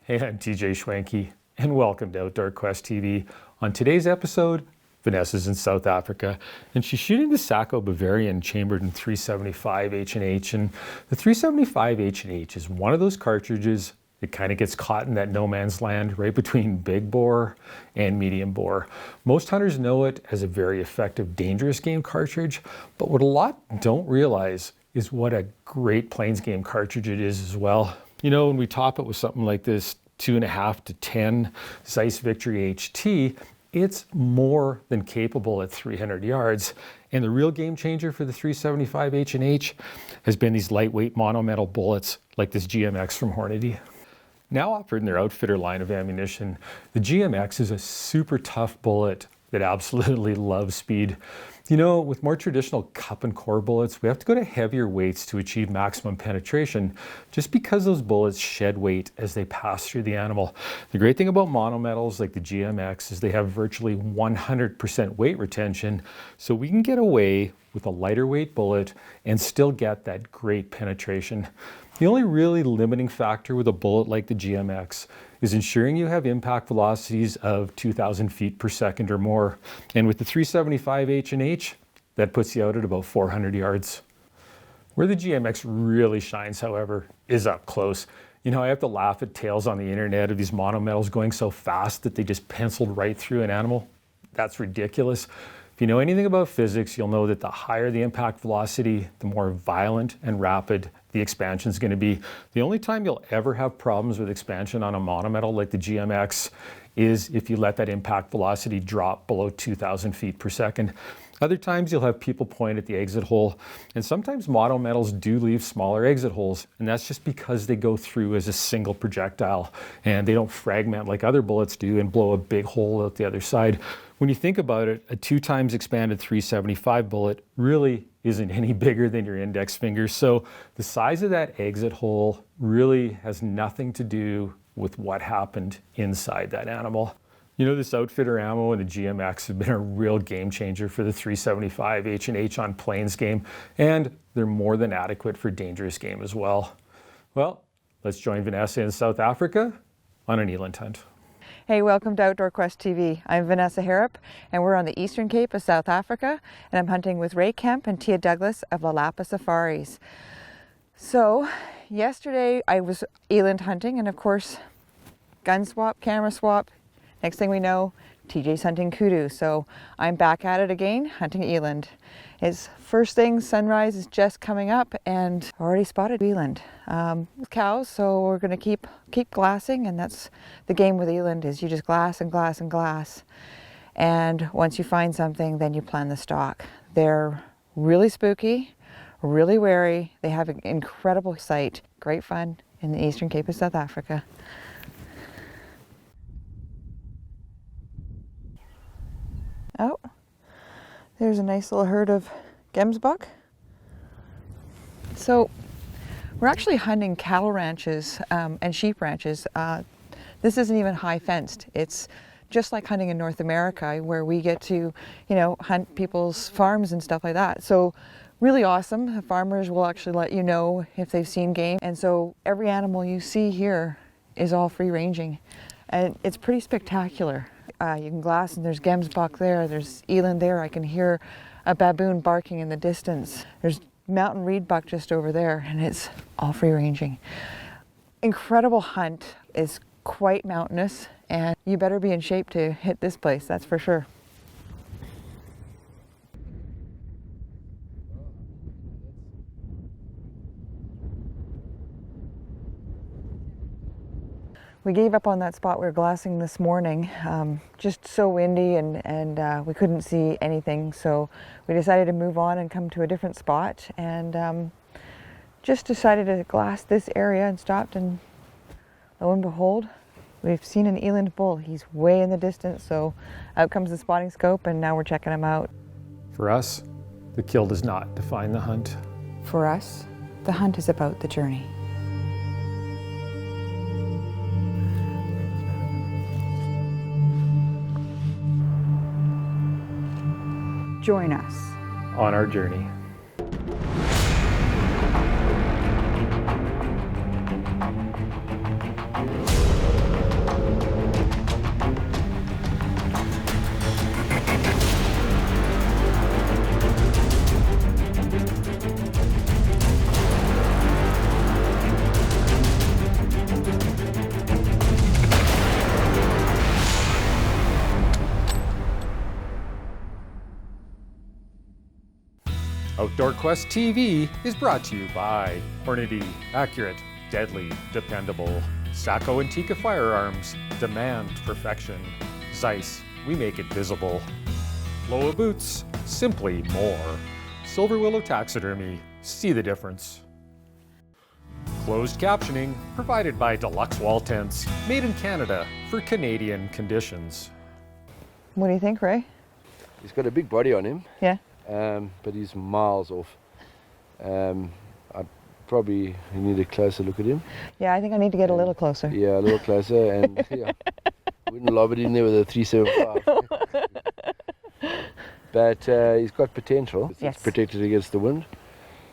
Hey, I'm TJ Schwenke, and welcome to Outdoor Quest TV. On today's episode, Vanessa's in South Africa, and she's shooting the Sacco Bavarian chambered in 375 H&H, and the 375 H&H is one of those cartridges that kind of gets caught in that no man's land right between big bore and medium bore. Most hunters know it as a very effective, dangerous game cartridge, but what a lot don't realize is what a great plains game cartridge it is as well. You know, when we top it with something like this 2.5 to 10 Zeiss Victory HT, it's more than capable at 300 yards. And the real game changer for the 375 H&H has been these lightweight monometal bullets like this GMX from Hornady. Now offered in their Outfitter line of ammunition, the GMX is a super tough bullet that absolutely loves speed. You know, with more traditional cup and core bullets, we have to go to heavier weights to achieve maximum penetration, just because those bullets shed weight as they pass through the animal. The great thing about monometals like the GMX is they have virtually 100% weight retention, so we can get away with a lighter weight bullet and still get that great penetration. The only really limiting factor with a bullet like the GMX is ensuring you have impact velocities of 2,000 feet per second or more. And with the 375 H&H, that puts you out at about 400 yards. Where the GMX really shines, however, is up close. You know, I have to laugh at tales on the internet of these monometals going so fast that they just penciled right through an animal. That's ridiculous. If you know anything about physics, you'll know that the higher the impact velocity, the more violent and rapid the expansion is going to be. The only time you'll ever have problems with expansion on a monometal like the GMX is if you let that impact velocity drop below 2,000 feet per second. Other times you'll have people point at the exit hole, and sometimes monometals do leave smaller exit holes, and that's just because they go through as a single projectile and they don't fragment like other bullets do and blow a big hole out the other side. When you think about it, a 2 times expanded 375 bullet really isn't any bigger than your index finger, so the size of that exit hole really has nothing to do with what happened inside that animal. You know, this Outfitter ammo and the GMX have been a real game changer for the 375 H&H on plains game, and they're more than adequate for dangerous game as well. Well, let's join Vanessa in South Africa on an eland hunt. Hey, welcome to Outdoor Quest TV. I'm Vanessa Harrop, and we're on the Eastern Cape of South Africa, and I'm hunting with Ray Kemp and Tia Douglas of Lalapa Safaris. So, yesterday I was eland hunting, and of course, gun swap, camera swap. Next thing we know, TJ's hunting kudu, so I'm back at it again, hunting eland. It's first thing, sunrise is just coming up, and already spotted eland with cows, so we're going to keep glassing, and that's the game with eland, is you just glass and glass and glass. And once you find something, then you plan the stalk. They're really spooky, really wary, they have an incredible sight, great fun in the Eastern Cape of South Africa. Oh, there's a nice little herd of gemsbok. So we're actually hunting cattle ranches and sheep ranches. This isn't even high fenced. It's just like hunting in North America, where we get to, you know, hunt people's farms and stuff like that. So really awesome. The farmers will actually let you know if they've seen game. And so every animal you see here is all free ranging. And it's pretty spectacular. You can glass, and there's gemsbok there, there's eland there. I can hear a baboon barking in the distance. There's mountain reedbuck just over there, and it's all free ranging. Incredible hunt. Is quite mountainous, and you better be in shape to hit this place, that's for sure. We gave up on that spot we were glassing this morning, just so windy and we couldn't see anything, so we decided to move on and come to a different spot, and just decided to glass this area and stopped, and lo and behold, we've seen an eland bull. He's way in the distance, so out comes the spotting scope, and now we're checking him out. For us, the kill does not define the hunt. For us, the hunt is about the journey. Join us on our journey. Outdoor Quest TV is brought to you by Hornady, accurate, deadly, dependable. Sacco Antica Firearms, demand perfection. Zeiss, we make it visible. Loa Boots, simply more. Silver Willow Taxidermy, see the difference. Closed captioning provided by Deluxe Wall Tents, made in Canada for Canadian conditions. What do you think, Ray? He's got a big body on him, Yeah. but he's miles off. I probably need a closer look at him. Yeah, I think I need to get a little closer. Yeah, a little closer, and yeah, wouldn't lob it in there with a 375. But he's got potential. Yes. It's protected against the wind,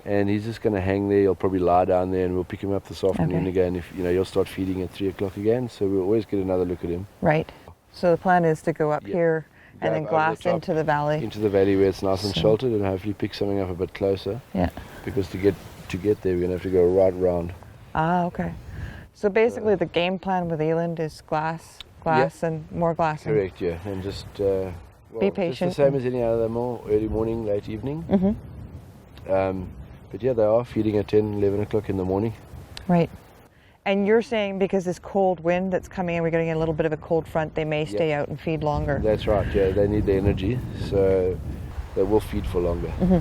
and he's just going to hang there. He'll probably lie down there, and we'll pick him up this afternoon again. If you'll start feeding at 3 o'clock again, so we'll always get another look at him. Right. So the plan is to go up here and Go then over glass the top, into the valley. into the valley where it's nice and So- sheltered, and hopefully pick something up a bit closer. Yeah. Because to get there, we're going to have to go right round. Ah, okay. So basically the game plan with Eland is glass, and more glassing. Correct, yeah, and just patient. Just the same as any other early morning, late evening. Mm-hmm. But yeah, they are feeding at 10, 11 o'clock in the morning. Right. And you're saying because this cold wind that's coming in, we're getting a little bit of a cold front, they may stay out and feed longer. That's right, yeah, they need the energy, so they will feed for longer. Mm-hmm.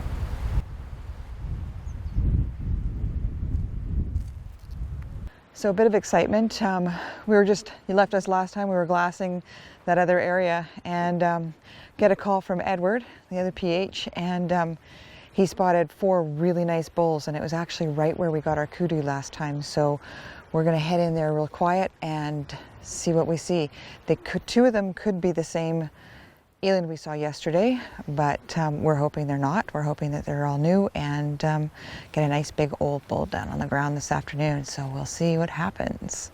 So a bit of excitement. You left us last time, we were glassing that other area and get a call from Edward, the other PH, and he spotted 4 really nice bulls, and it was actually right where we got our kudu last time. So we're gonna head in there real quiet and see what we see. 2 of them could be the same Eland we saw yesterday, but we're hoping they're not. We're hoping that they're all new and get a nice big old bull down on the ground this afternoon. So we'll see what happens.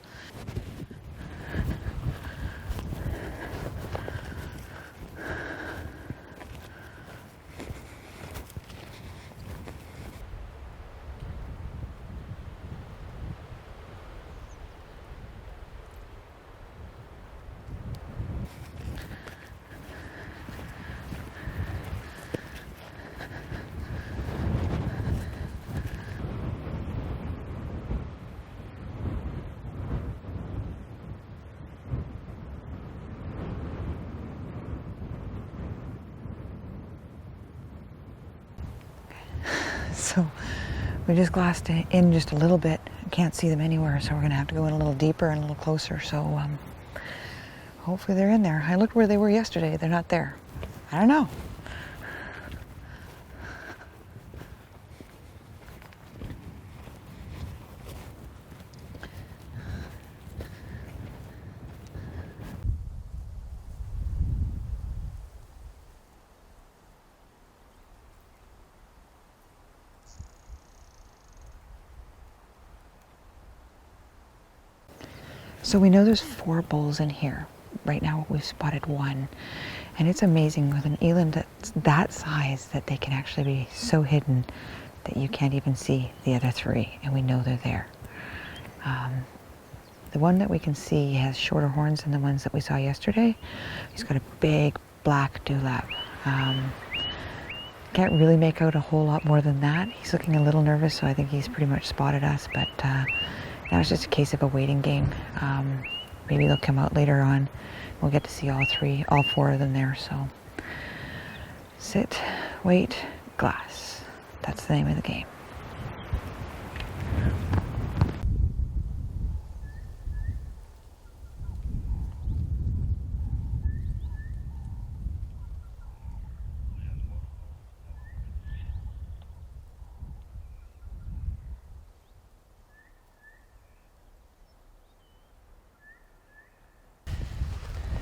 So we just glassed in just a little bit. Can't see them anywhere, so we're gonna have to go in a little deeper and a little closer. So hopefully they're in there. I looked where they were yesterday. They're not there. I don't know. So we know there's 4 bulls in here. Right now we've spotted 1. And it's amazing with an eland that's that size that they can actually be so hidden that you can't even see the other 3. And we know they're there. The one that we can see has shorter horns than the ones that we saw yesterday. He's got a big black dewlap. Can't really make out a whole lot more than that. He's looking a little nervous, so I think he's pretty much spotted us. But now it's just a case of a waiting game. Maybe they'll come out later on. We'll get to see all 4 of them there. So sit, wait, glass. That's the name of the game.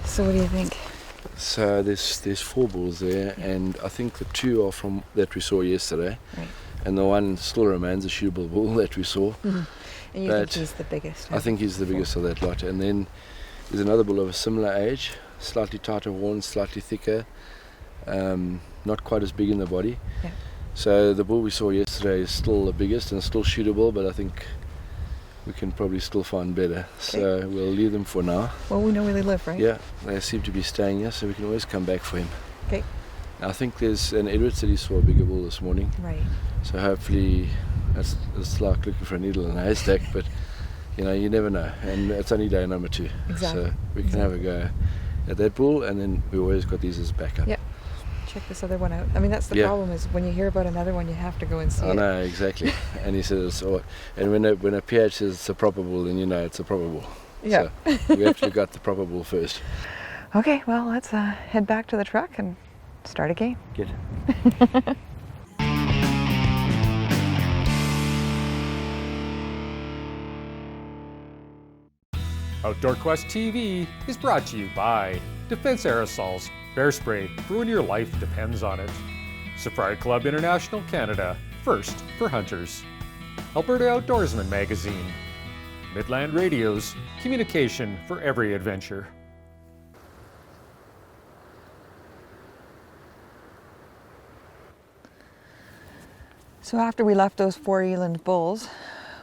So what do you think? So there's 4 bulls there, and I think the 2 are from that we saw yesterday, Right. and the one still remains a shootable bull that we saw. Mm-hmm. And you But think he's the biggest? I think he's the biggest of that lot. And then there's another bull of a similar age, slightly tighter horns, slightly thicker, not quite as big in the body. Yeah. So the bull we saw yesterday is still the biggest and still shootable, but I think we can probably still find better. So we'll leave them for now. Well, we know where they live, right? Yeah, they seem to be staying here, so we can always come back for him. Okay. I think there's an Edward said he saw a bigger bull this morning. Right. So hopefully it's like looking for a needle in a haystack, but you never know. And it's only day number 2. Exactly. So we can have a go at that bull, and then we always got these as backup. Yep. Check this other one out. I mean, that's the problem is when you hear about another one, you have to go and see it. I know, exactly. And he says, and when a PH says it's a proper bull, then you know it's a proper bull. Yeah. So we have to look at the proper bull first. Okay, well, let's head back to the truck and start a game. Get Outdoor Quest TV is brought to you by Defense Aerosols, bear spray for when your life depends on it. Safari Club International Canada, first for hunters. Alberta Outdoorsman Magazine. Midland Radios, communication for every adventure. So after we left those 4 Eland bulls,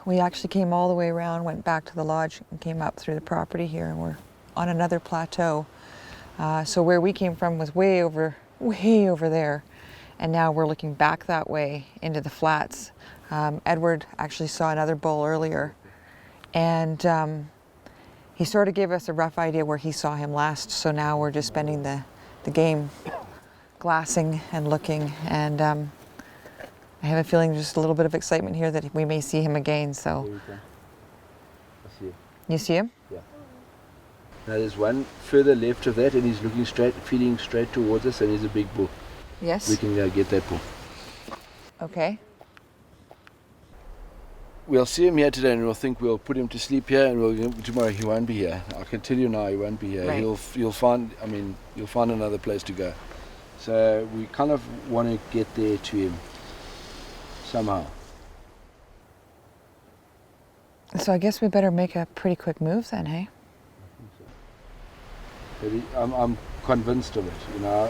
we actually came all the way around, went back to the lodge, and came up through the property here, and we're on another plateau. So where we came from was way over there, and now we're looking back that way into the flats. Edward actually saw another bull earlier, and he sort of gave us a rough idea where he saw him last. So now we're just spending the game glassing and looking, and I have a feeling just a little bit of excitement here that we may see him again. So There you go. I see it. you see him? Yeah. Now there's one further left of that, and he's looking straight, feeding straight towards us, and he's a big bull. Yes. We can go get that bull. Okay. We'll see him here today, and we'll think we'll put him to sleep here, and tomorrow he won't be here. I can tell you now, he won't be here. Right. You'll find another place to go. So we kind of want to get there to him somehow. So I guess we better make a pretty quick move then, hey? But I'm convinced of it. I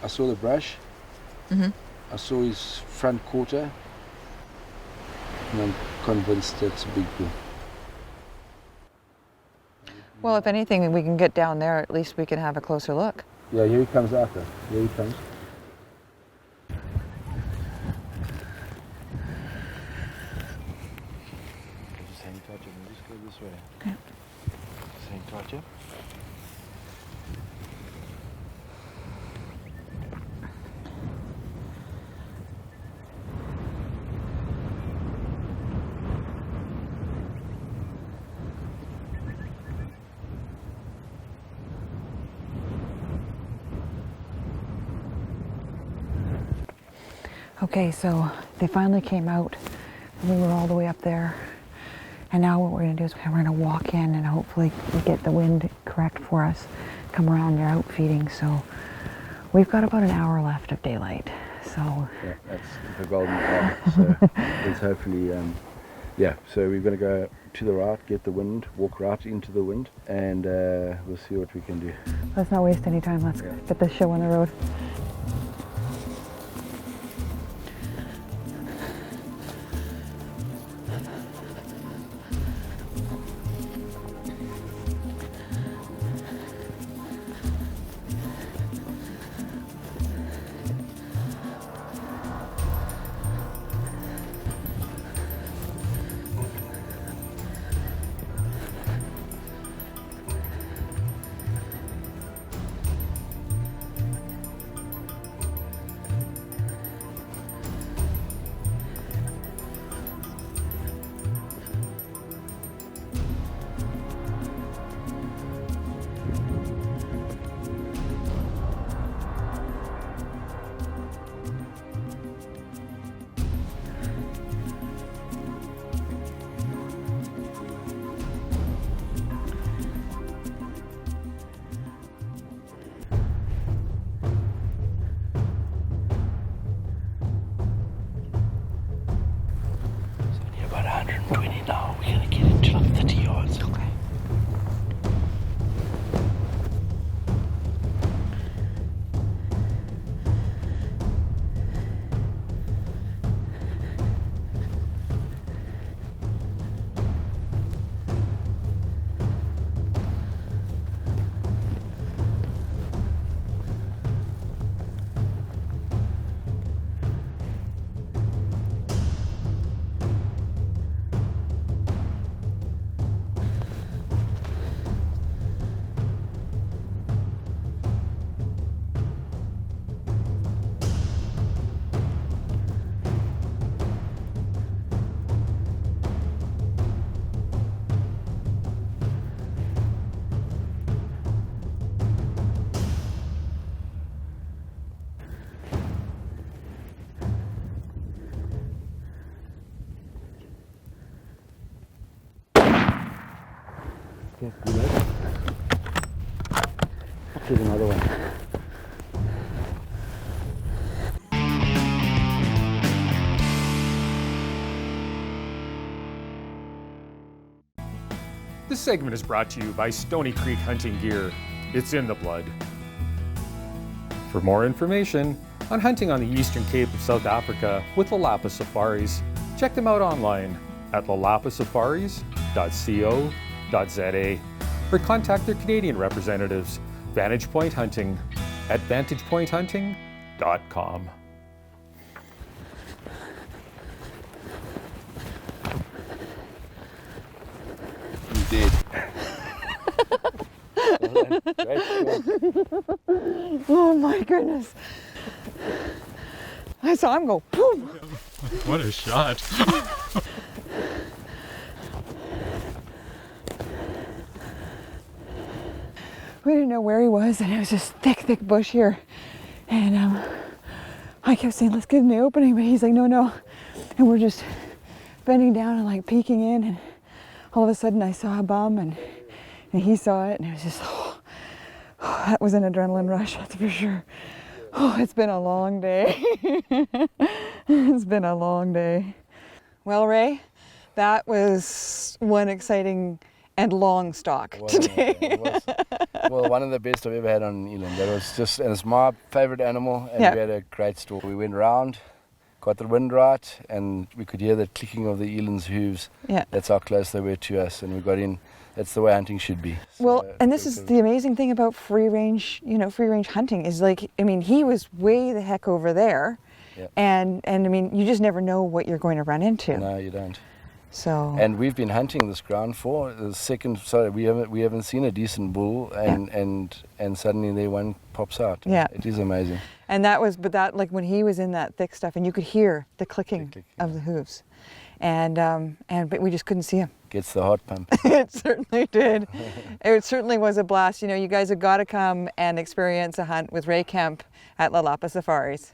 saw the brush. Mm-hmm. I saw his front quarter, and I'm convinced that's a big bull. Well, if anything, we can get down there. At least we can have a closer look. Yeah, here he comes out there. Here he comes. Just hang tight, and just go this way. Okay. Just hang tight, yeah? Okay, so they finally came out. We were all the way up there. And now what we're going to do is we're going to walk in and hopefully we get the wind correct for us. Come around, they're out feeding. So we've got about an hour left of daylight. So Yeah, that's the golden hour. So it's hopefully, so we're going to go to the right, get the wind, walk right into the wind, and we'll see what we can do. let's not waste any time. Let's get this show on the road. Okay, you know. Here's another one. This segment is brought to you by Stony Creek Hunting Gear. It's in the blood. For more information on hunting on the Eastern Cape of South Africa with Lalapa Safaris, check them out online at lalapasafaris.co.za or contact their Canadian representatives, Vantage Point Hunting at vantagepointhunting.com. You did. Oh my goodness. I saw him go boom. What a shot. We didn't know where he was, and it was this thick bush here. And I kept saying, let's get in the opening, but he's like, no. And we're just bending down and like peeking in, and all of a sudden I saw a bum, and he saw it, and it was just, that was an adrenaline rush, that's for sure. Oh, it's been a long day. It's been a long day. Well, Ray, that was one exciting and long stalk today. Well, one of the best I've ever had on an eland. That was just, and it's my favorite animal, and we had a great stalk. We went round, got the wind right, and we could hear the clicking of the eland's hooves. Yeah. That's how close they were to us, and we got in. That's the way hunting should be. So, well, and this is the amazing thing about free range hunting is like, I mean, he was way the heck over there, and I mean, you just never know what you're going to run into. No, you don't. So. And we've been hunting this ground for the second. Sorry, we haven't seen a decent bull, and suddenly there one pops out. Yeah. It is amazing. And that was, but that, like when he was in that thick stuff, and you could hear the clicking of the hooves, but we just couldn't see him. Gets the heart pump. It certainly did. It certainly was a blast. You know, you guys have got to come and experience a hunt with Ray Kemp at Lalapa Safaris.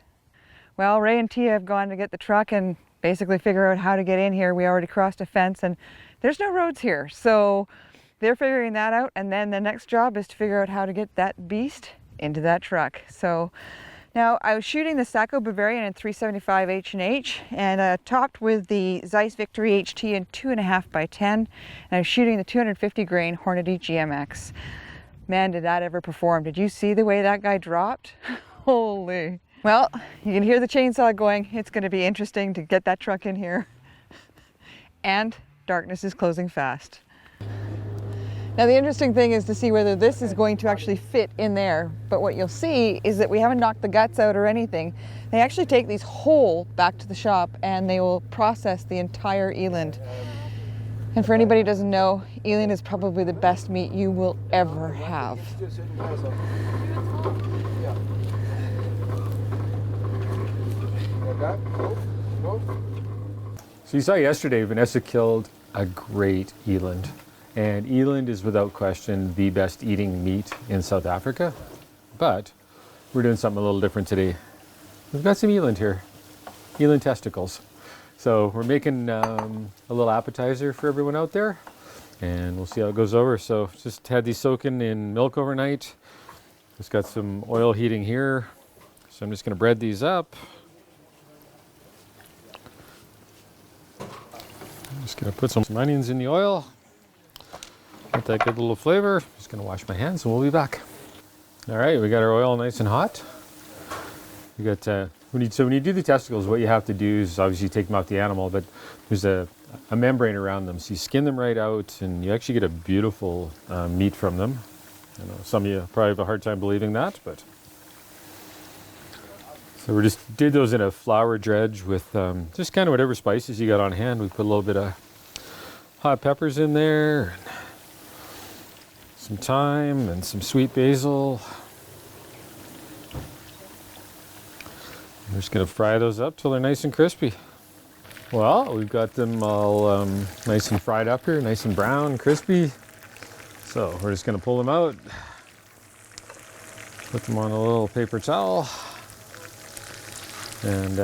Well, Ray and Tia have gone to get the truck and basically figure out how to get in here. We already crossed a fence and there's no roads here. So they're figuring that out, and then the next job is to figure out how to get that beast into that truck. So now I was shooting the Sacco Bavarian in 375 H&H and topped with the Zeiss Victory HT in 2.5x10, and I was shooting the 250 grain Hornady GMX. Man, did that ever perform. Did you see the way that guy dropped? Holy. Well, you can hear the chainsaw going. It's going to be interesting to get that truck in here. And darkness is closing fast. Now the interesting thing is to see whether this is going to actually fit in there. But what you'll see is that we haven't knocked the guts out or anything. They actually take these whole back to the shop and they will process the entire eland. And for anybody who doesn't know, eland is probably the best meat you will ever have. So you saw yesterday, Vanessa killed a great eland. And eland is without question the best eating meat in South Africa. But we're doing something a little different today. We've got some eland here, eland testicles. So we're making a little appetizer for everyone out there, and we'll see how it goes over. So just had these soaking in milk overnight. Just got some oil heating here. So I'm just gonna bread these up. I'm just gonna put some onions in the oil. Get that good little flavor. Just gonna wash my hands and we'll be back. All right, we got our oil nice and hot. We got when you do the testicles, what you have to do is obviously take them out the animal, but there's a membrane around them, so you skin them right out, and you actually get a beautiful meat from them. I know some of you probably have a hard time believing that, but so we just did those in a flour dredge with just kind of whatever spices you got on hand. We put a little bit of hot peppers in there, some thyme and some sweet basil. We're just gonna fry those up till they're nice and crispy. Well, we've got them all nice and fried up here, nice and brown, crispy. So we're just gonna pull them out, put them on a little paper towel, and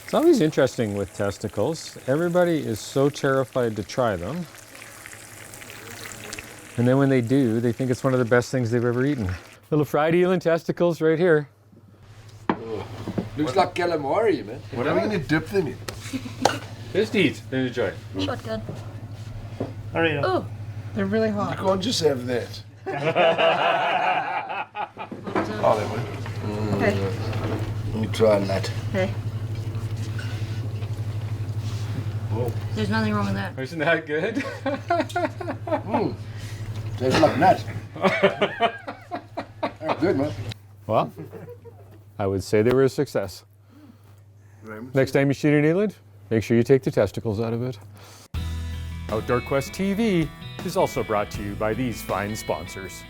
It's always interesting with testicles. Everybody is so terrified to try them. And then when they do, they think it's one of the best things they've ever eaten. Little fried eland testicles right here. Oh, looks like calamari, man. What are we going to dip them in? Just eat and enjoy. Shotgun. All right. Oh, They're really You hot. can't just have that. Oh, they would. okay. Let me try that. Okay. Whoa. There's nothing wrong with that. Isn't that good? Tastes like nuts. They're good, man. Well, I would say they were a success. Next time you shoot an eland, make sure you take the testicles out of it. Outdoor Quest TV is also brought to you by these fine sponsors.